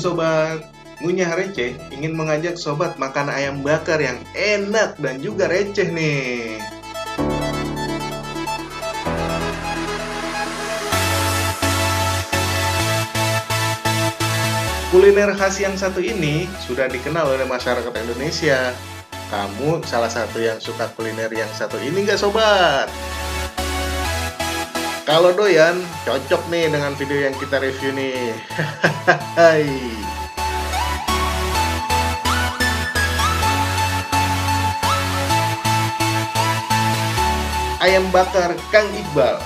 sobat. Ngunyah Receh ingin mengajak sobat makan ayam bakar yang enak dan juga receh nih. Kuliner khas yang satu ini sudah dikenal oleh masyarakat Indonesia. Kamu salah satu yang suka kuliner yang satu ini nggak sobat? Kalau doyan, cocok nih dengan video yang kita review nih. Hai. Ayam bakar Kang Iqbal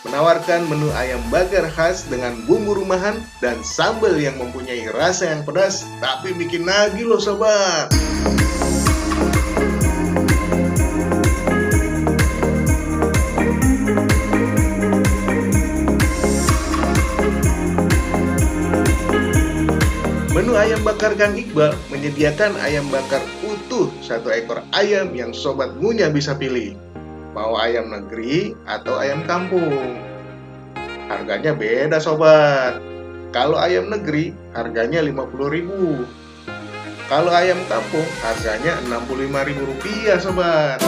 menawarkan menu ayam bakar khas dengan bumbu rumahan dan sambal yang mempunyai rasa yang pedas tapi bikin nagih loh sobat. Menu ayam bakar Kang Iqbal menyediakan ayam bakar utuh satu ekor ayam yang sobat ngunyah bisa pilih. Mau ayam negeri atau ayam kampung. Harganya beda sobat. Kalau ayam negeri harganya 50.000. Kalau ayam kampung harganya 65.000 rupiah sobat.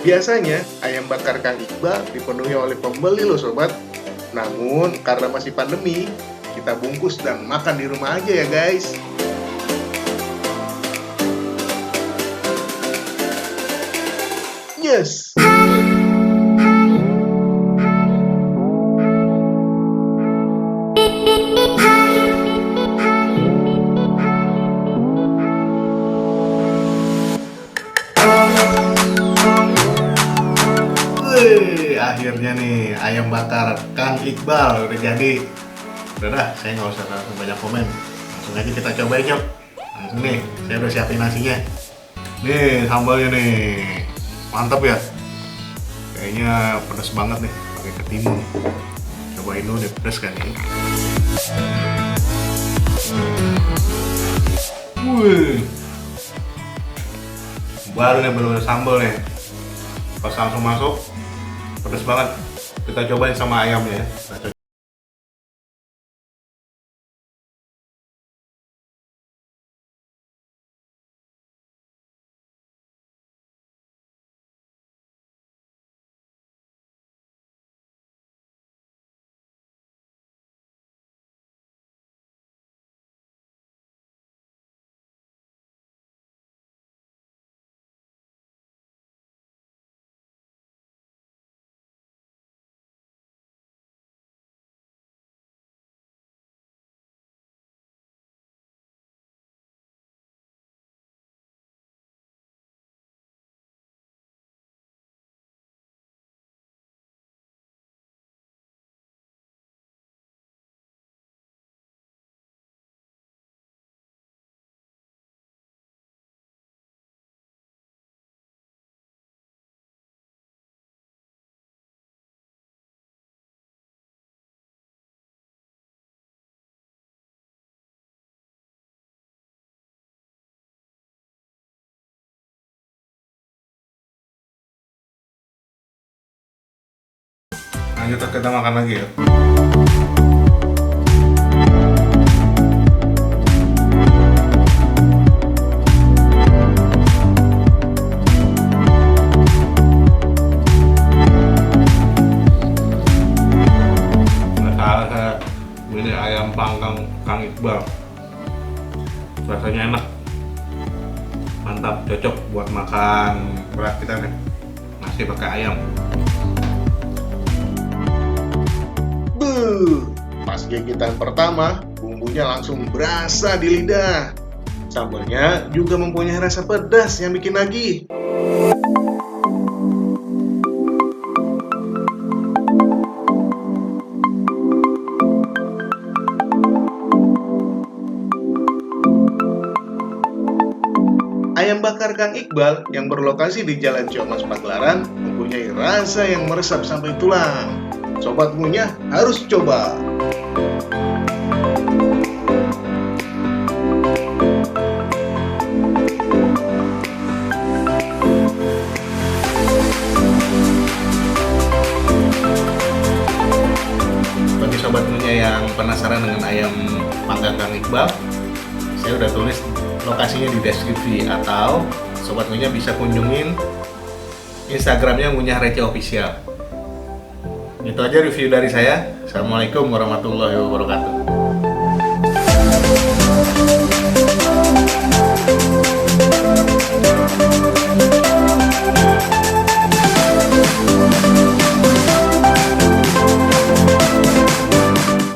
Biasanya ayam bakar Kang Iqbal dipenuhi oleh pembeli loh sobat. Namun karena masih pandemi, kita bungkus dan makan di rumah aja ya guys. Yes. Akhirnya nih ayam bakar Kang Iqbal udah jadi. Udah dah, saya nggak usah banyak komen, langsung aja kita cobain yuk. Langsung nih, saya udah siapin nasinya. Nih sambalnya nih, mantap ya. Kayaknya pedas banget nih, pakai ketimun. Cobain dulu deh, pedas kan nih. Wih, baru nih bener-bener sambal nih. Pas langsung masuk, pedas banget. Kita cobain sama ayamnya ya. Lanjut kita makan lagi ya. Ini ayam panggang Kang Iqbal. Rasanya enak, mantap, cocok buat makan berat kita nih. Nasi pakai ayam. Pas gigitan pertama, bumbunya langsung berasa di lidah. Sambalnya juga mempunyai rasa pedas yang bikin nagih. Ayam bakar Kang Iqbal yang berlokasi di Jalan Ciamas Pagelaran mempunyai rasa yang meresap sampai tulang. Sobat ngunyah harus coba. Iqbal. Saya udah tulis lokasinya di deskripsi, atau Sobat Ngunyah bisa kunjungin Instagramnya Ngunyah Receh Official. Itu aja review dari saya. Assalamualaikum warahmatullahi wabarakatuh.